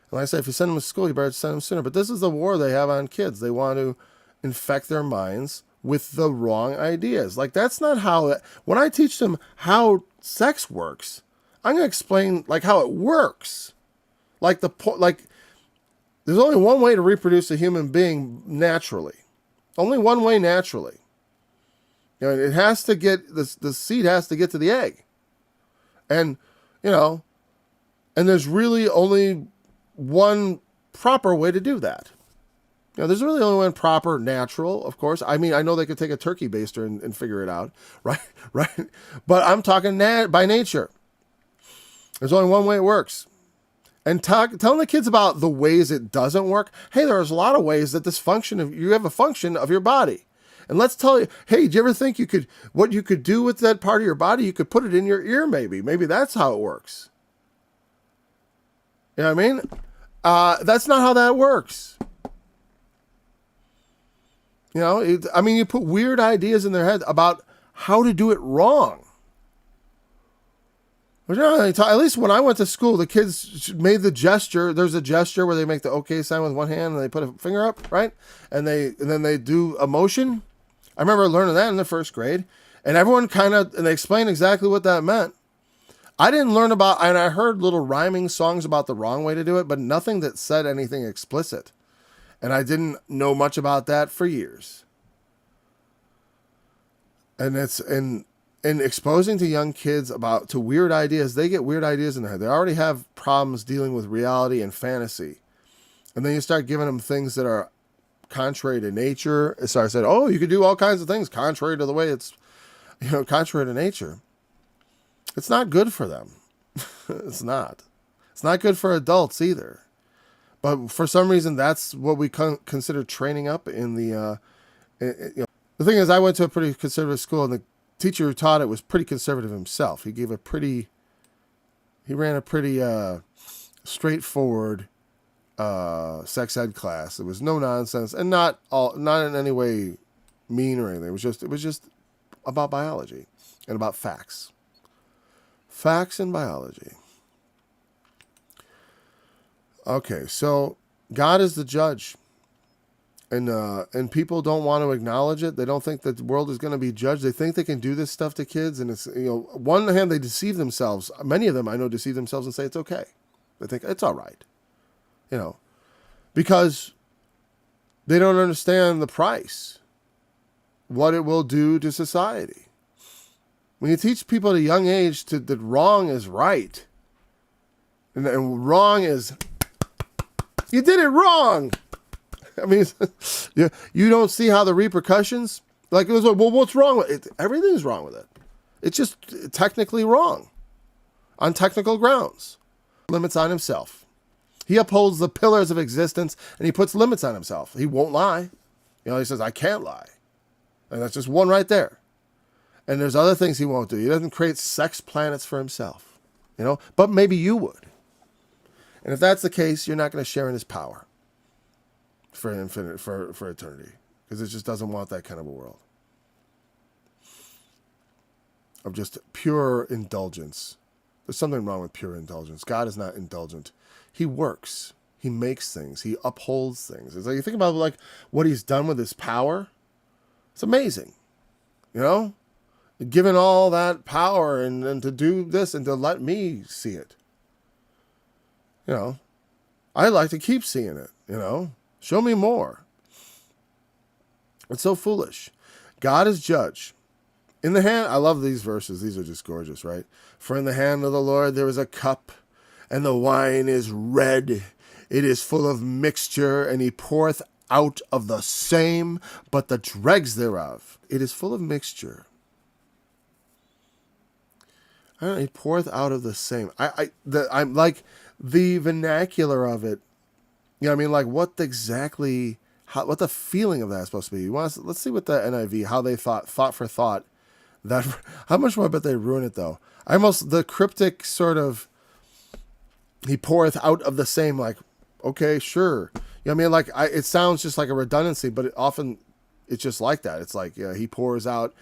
And like I say, if you send them to school, you better send them sooner. But this is the war they have on kids. They want to infect their minds with the wrong ideas. Like, that's not how... When I teach them how sex works, I'm going to explain, like, how it works. Like, there's only one way to reproduce a human being naturally. Only one way naturally. It has to get, the seed has to get to the egg. And, and there's really only one proper way to do that. There's really only one proper, natural, of course. I mean, I know they could take a turkey baster and figure it out, right? Right? But I'm talking by nature. There's only one way it works. And telling the kids about the ways it doesn't work. Hey, there's a lot of ways that you have a function of your body. And let's tell you, hey, do you ever think what you could do with that part of your body? You could put it in your ear, maybe. Maybe that's how it works. You know what I mean? That's not how that works. You put weird ideas in their head about how to do it wrong. At least when I went to school, the kids made the gesture. There's a gesture where they make the okay sign with one hand and they put a finger up, right? And then they do a motion. I remember learning that in the first grade. And everyone and they explained exactly what that meant. I didn't learn about, and I heard little rhyming songs about the wrong way to do it, but nothing that said anything explicit. And I didn't know much about that for years. And and exposing to young kids to weird ideas, they get weird ideas in their head. They already have problems dealing with reality and fantasy. And then you start giving them things that are contrary to nature. So I said, you could do all kinds of things contrary to the way it's, contrary to nature. It's not good for them. It's not. It's not good for adults either. But for some reason, that's what we consider training up in the, the thing is, I went to a pretty conservative school, and the teacher who taught it was pretty conservative himself. He ran a pretty straightforward sex ed class. It was no nonsense and not in any way mean or anything. It was just about biology and about facts. Facts and biology. Okay, so God is the judge. And people don't want to acknowledge it. They don't think that the world is going to be judged. They think they can do this stuff to kids. And it's, one hand, they deceive themselves. Many of them I know deceive themselves and say it's okay. They think it's all right. Because they don't understand the price, what it will do to society. When you teach people at a young age that wrong is right, and wrong is, you did it wrong. I mean, you don't see how the repercussions, like, it was like, well, what's wrong with it? Everything's wrong with it. It's just technically wrong on technical grounds. Limits on himself. He upholds the pillars of existence, and he puts limits on himself. He won't lie. He says, I can't lie. And that's just one right there. And there's other things he won't do. He doesn't create sex planets for himself, but maybe you would. And if that's the case, you're not going to share in his power for eternity, because it just doesn't want that kind of a world of just pure indulgence. There's something wrong with pure indulgence. God is not indulgent. He works. He makes things. He upholds things. It's like, you think about like what he's done with his power. It's amazing, given all that power and to do this and to let me see it. I'd like to keep seeing it, Show me more. It's so foolish. God is judge. In the hand, I love these verses. These are just gorgeous, right? For in the hand of the Lord there is a cup, and the wine is red. It is full of mixture, and he poureth out of the same, but the dregs thereof. It is full of mixture. He poureth out of the same. I'm like the vernacular of it. Like what exactly, what the feeling of that is supposed to be. Let's see what the NIV, how they thought for thought. That, how much more I bet they ruin it though. The cryptic sort of, he poureth out of the same, like, okay, sure. It sounds just like a redundancy, but often it's just like that. It's like, he pours out,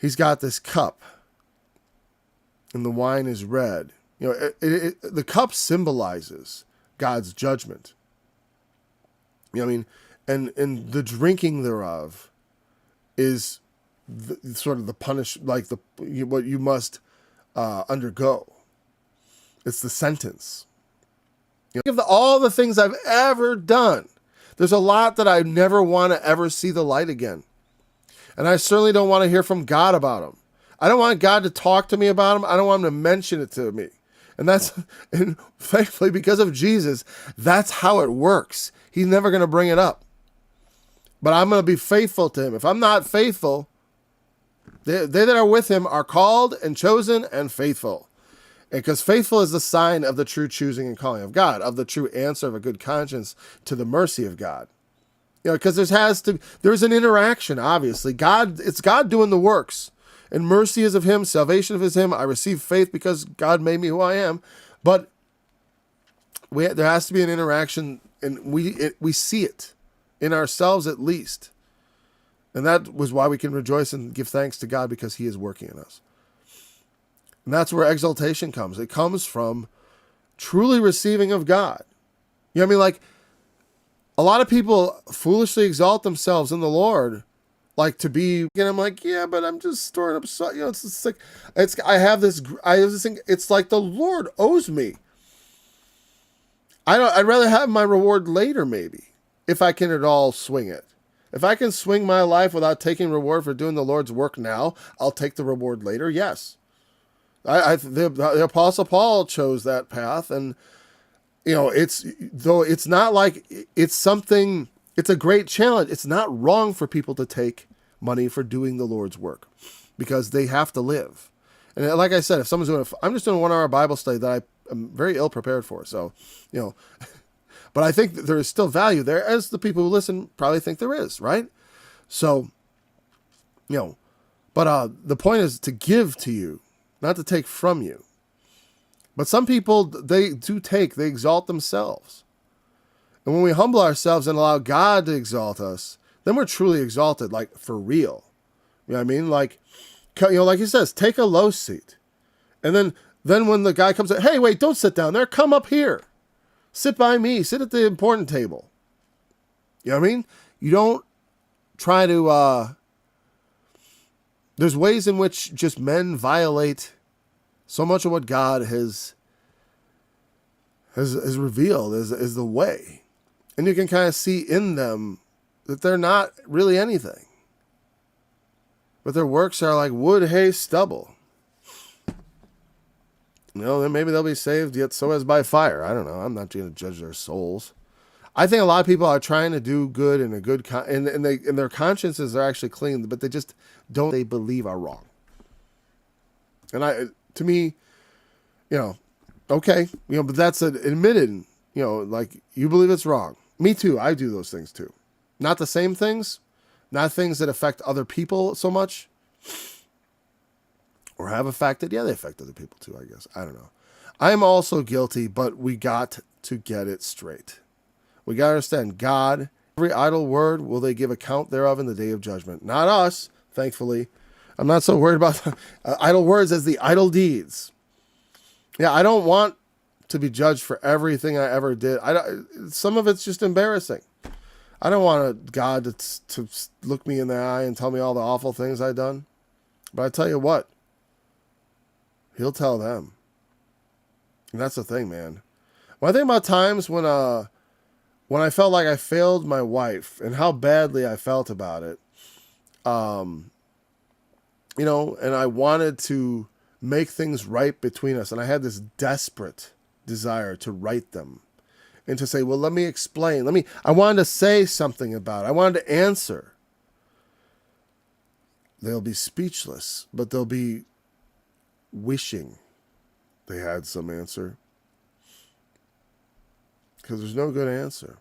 he's got this cup, and the wine is red. The cup symbolizes God's judgment. And the drinking thereof is sort of the punish, like what you must undergo. It's the sentence. Of all the things I've ever done, there's a lot that I never want to ever see the light again. And I certainly don't want to hear from God about them. I don't want God to talk to me about them. I don't want him to mention it to me. And thankfully, because of Jesus, that's how it works. He's never going to bring it up. But I'm going to be faithful to him. If I'm not faithful, they that are with him are called and chosen and faithful. Because faithful is the sign of the true choosing and calling of God, of the true answer of a good conscience to the mercy of God. Because there's an interaction, obviously. It's God doing the works. And mercy is of him, salvation is him. I receive faith because God made me who I am. But there has to be an interaction, and we see it in ourselves at least. And that was why we can rejoice and give thanks to God, because he is working in us. And that's where exaltation comes. It comes from truly receiving of God. Like a lot of people foolishly exalt themselves in the Lord, like to be, and I'm like, yeah, but I'm just storing up, it's just like, I have this thing, it's like the Lord owes me. I'd rather have my reward later, maybe, if I can at all swing it. If I can swing my life without taking reward for doing the Lord's work now, I'll take the reward later. Yes. The Apostle Paul chose that path, and it's not like it's something. It's a great challenge. It's not wrong for people to take money for doing the Lord's work, because they have to live. And like I said, if someone's doing I'm just doing a 1 hour Bible study that I am very ill prepared for. So, but I think that there is still value there, as the people who listen probably think there is, right? So, but the point is to give to you, not to take from you. But some people, they exalt themselves. And when we humble ourselves and allow God to exalt us, then we're truly exalted, like for real. You know what I mean? Like he says, take a low seat. And then when the guy comes up, hey, wait, don't sit down there. Come up here. Sit by me. Sit at the important table. You know what I mean? You don't try to, there's ways in which just men violate so much of what God has revealed is the way. And you can kind of see in them that they're not really anything. but their works are like wood, hay, stubble. Then maybe they'll be saved, yet so as by fire. I don't know. I'm not going to judge their souls. I think a lot of people are trying to do good and and their consciences are actually clean, but they just they believe are wrong. And to me, okay, but that's an admitted, like you believe it's wrong. Me too. I do those things too. Not the same things, not things that affect other people so much or have affected. Yeah, they affect other people too, I guess. I don't know. I am also guilty, but we got to get it straight. We got to understand God, every idle word will they give account thereof in the day of judgment. Not us, thankfully. I'm not so worried about idle words as the idle deeds. Yeah, I don't want to be judged for everything I ever did. Some of it's just embarrassing. I don't want God to look me in the eye and tell me all the awful things I've done. But I tell you what, he'll tell them. And that's the thing, man. When I think about times when I felt like I failed my wife and how badly I felt about it, and I wanted to make things right between us. And I had this desperate desire to right them and to say, well, let me explain. I wanted to say something about it. I wanted to answer. They'll be speechless, but they'll be wishing they had some answer. Because there's no good answer.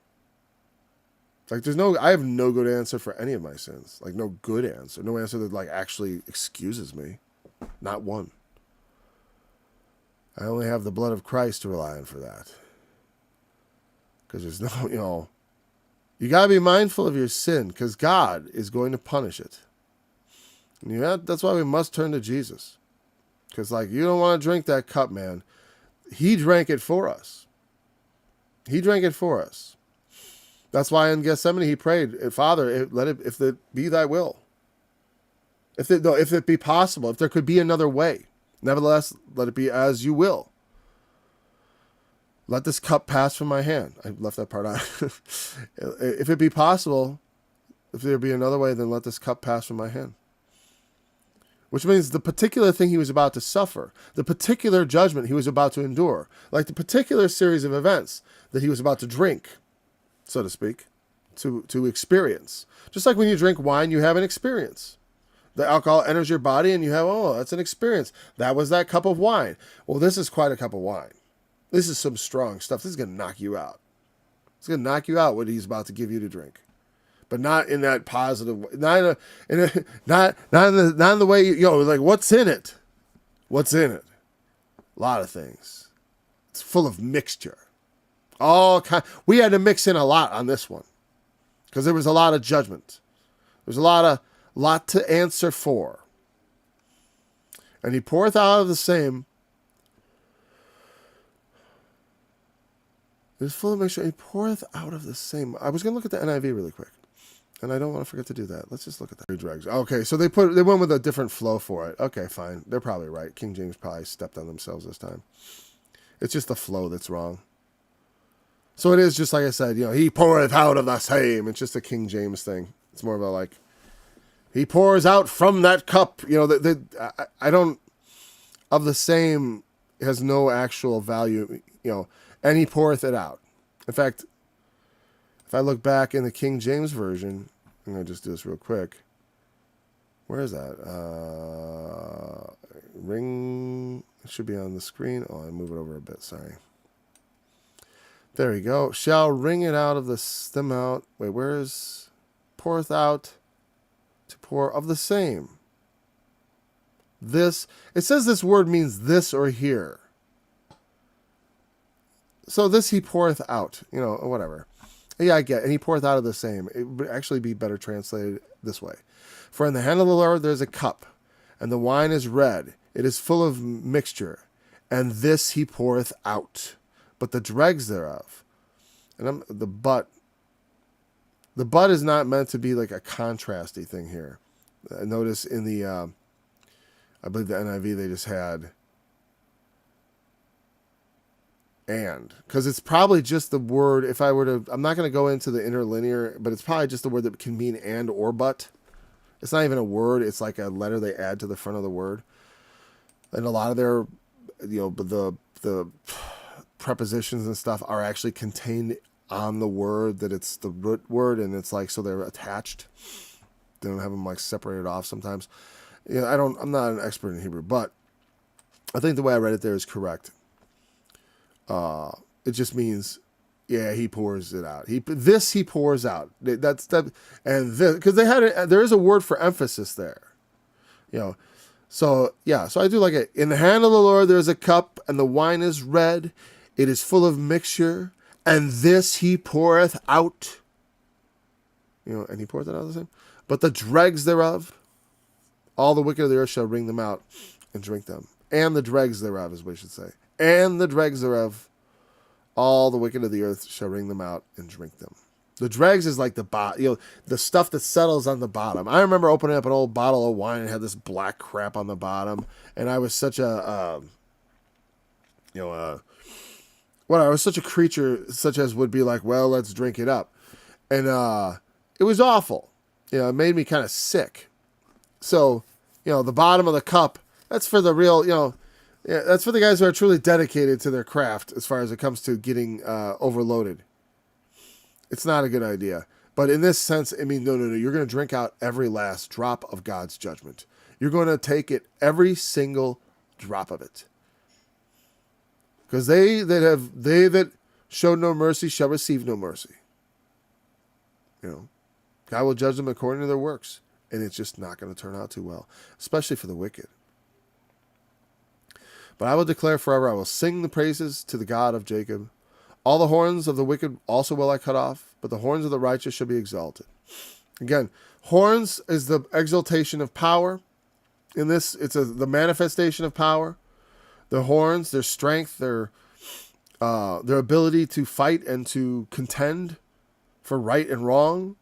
Like I have no good answer for any of my sins. Like no good answer. No answer that like actually excuses me. Not one. I only have the blood of Christ to rely on for that. Because there's no, you got to be mindful of your sin because God is going to punish it. And that's why we must turn to Jesus. Because you don't want to drink that cup, man. He drank it for us. He drank it for us. That's why in Gethsemane he prayed, Father, if it be thy will. If it be possible, if there could be another way. Nevertheless, let it be as you will. Let this cup pass from my hand. I left that part out. If it be possible, if there be another way, then let this cup pass from my hand. Which means the particular thing he was about to suffer, the particular judgment he was about to endure, like the particular series of events that he was about to drink, so to speak, to experience. Just like when you drink wine, you have an experience. The alcohol enters your body and you have, that's an experience. That was that cup of wine. Well, this is quite a cup of wine. This is some strong stuff. This is going to knock you out. It's going to knock you out what he's about to give you to drink. But not in that positive way. Not in the way, what's in it? What's in it? A lot of things. It's full of mixture. We had to mix in a lot on this one. Because there was a lot of judgment. There's a lot to answer for. And he poureth out of the same. It is full of mixture. He poureth out of the same. I was going to look at the NIV really quick. And I don't want to forget to do that. Let's just look at that. Dregs. Okay, so they went with a different flow for it. Okay, fine. They're probably right. King James probably stepped on themselves this time. It's just the flow that's wrong. So it is just like I said, he poureth out of the same. It's just a King James thing. It's more of he pours out from that cup. I don't, of the same has no actual value, and he poureth it out. In fact, if I look back in the King James Version, I'm going to just do this real quick. Where is that? Ring. It should be on the screen. Oh, I move it over a bit. Sorry. There we go. Shall wring it out of the stem out. Wait, where is poureth out to pour of the same? This. It says this word means this or here. So this he poureth out. Whatever. Yeah, I get. And he poureth out of the same. It would actually be better translated this way. For in the hand of the Lord there is a cup, and the wine is red. It is full of mixture. And this he poureth out. But the dregs thereof. And the but is not meant to be like a contrasty thing here. Notice in the, I believe the NIV, they just had and. Because it's probably just the word, I'm not going to go into the interlinear, but it's probably just the word that can mean and or but. It's not even a word. It's like a letter they add to the front of the word. And a lot of their, the prepositions and stuff are actually contained on the word that it's the root word, and it's like, so they're attached. They don't have them like separated off sometimes. I'm not an expert in Hebrew, but I think the way I read it there is correct. It just means, yeah, he pours it out. He pours out. That's that, and this, because there is a word for emphasis there, So yeah, so I do like it. In the hand of the Lord there is a cup, and the wine is red. It is full of mixture, and this he poureth out. And he poureth it out the same. But the dregs thereof, all the wicked of the earth shall wring them out and drink them. And the dregs thereof is what we should say. And the dregs thereof, all the wicked of the earth shall wring them out and drink them. The dregs is like the stuff that settles on the bottom. I remember opening up an old bottle of wine and had this black crap on the bottom, and I was such I was such a creature, such as would be like, well, let's drink it up, and it was awful. It made me kind of sick. So, the bottom of the cup, that's for the real, that's for the guys who are truly dedicated to their craft as far as it comes to getting overloaded. It's not a good idea. But in this sense, I mean, no. You're going to drink out every last drop of God's judgment. You're going to take it, every single drop of it. Because they that showed no mercy shall receive no mercy. God will judge them according to their works. And it's just not going to turn out too well, especially for the wicked. But I will declare forever, I will sing the praises to the God of Jacob. All the horns of the wicked also will I cut off, but the horns of the righteous shall be exalted. Again, horns is the exaltation of power. In this, it's the manifestation of power. The horns, their strength, their ability to fight and to contend for right and wrong.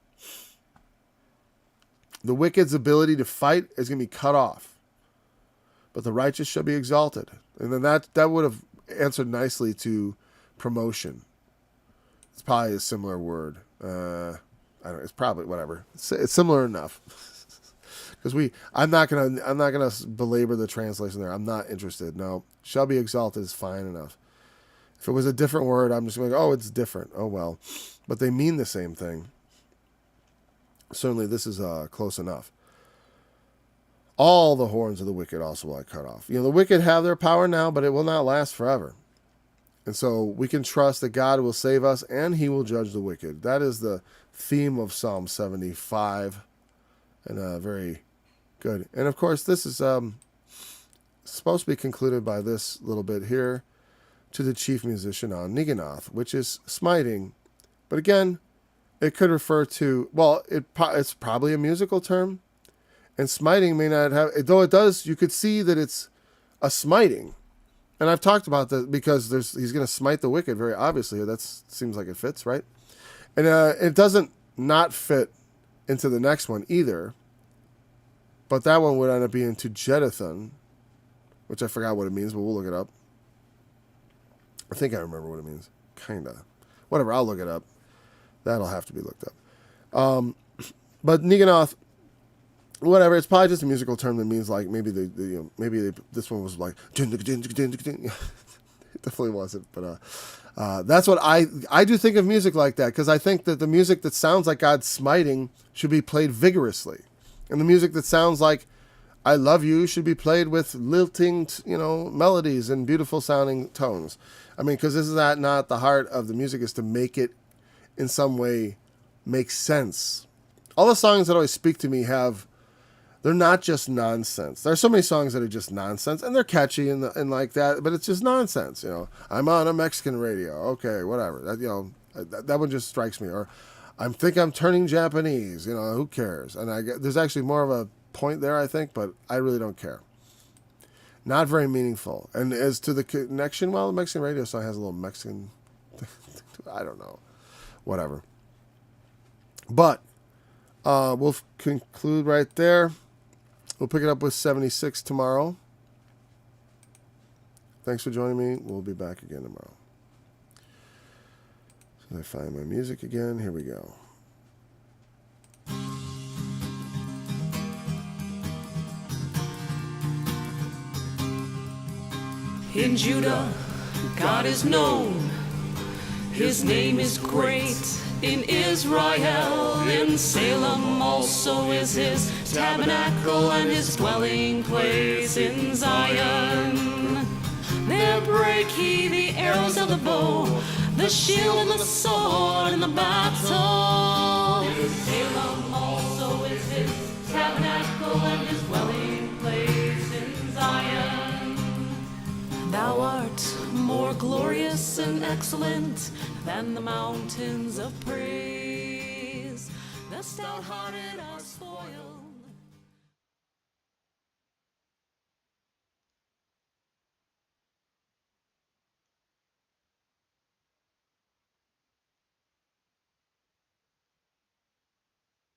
The wicked's ability to fight is going to be cut off, but the righteous shall be exalted. And then that would have answered nicely to promotion. It's probably a similar word. I don't know. It's probably whatever. It's similar enough. Because I'm not gonna belabor the translation there. I'm not interested. No, shall be exalted is fine enough. If it was a different word, I'm just going, oh, it's different. Oh well, but they mean the same thing. Certainly, this is close enough. All the horns of the wicked also will I cut off. The wicked have their power now, but it will not last forever. And so we can trust that God will save us and he will judge the wicked. That is the theme of Psalm 75. And very good. And of course, this is supposed to be concluded by this little bit here. To the chief musician on Niganoth, which is smiting. But again, it could refer to, well, it's probably a musical term. And smiting may not have, though it does, you could see that it's a smiting. And I've talked about that because he's going to smite the wicked very obviously. That seems like it fits, right? And it doesn't not fit into the next one either. But that one would end up being to Jeduthun, which I forgot what it means, but we'll look it up. I think I remember what it means. Kinda. Whatever, I'll look it up. That'll have to be looked up. But Niganoth, whatever, it's probably just a musical term that means like maybe this one was like it definitely wasn't, but that's what I do think of music like that, because I think that the music that sounds like God smiting should be played vigorously, and the music that sounds like I love you should be played with lilting, melodies and beautiful sounding tones. I mean, because this is not the heart of the music, is to make it in some way make sense. All the songs that always speak to me they're not just nonsense. There are so many songs that are just nonsense, and they're catchy and like that, but it's just nonsense. I'm on a Mexican radio. Okay, whatever. That one just strikes me. Or I think I'm turning Japanese. Who cares? And there's actually more of a point there, I think, but I really don't care. Not very meaningful. And as to the connection, well, the Mexican radio song has a little Mexican, I don't know, whatever. But we'll conclude right there. We'll pick it up with 76 tomorrow. Thanks for joining me. We'll be back again tomorrow. So I find my music again. Here we go. In Judah, God is known. His name is great. In Israel, in Salem also is his tabernacle and his dwelling place in Zion. There break he the arrows of the bow, the shield and the sword in the battle. In Salem also is his tabernacle and his dwelling place in Zion. Thou art more glorious and excellent than the mountains of praise. The stout-hearted are spoiled.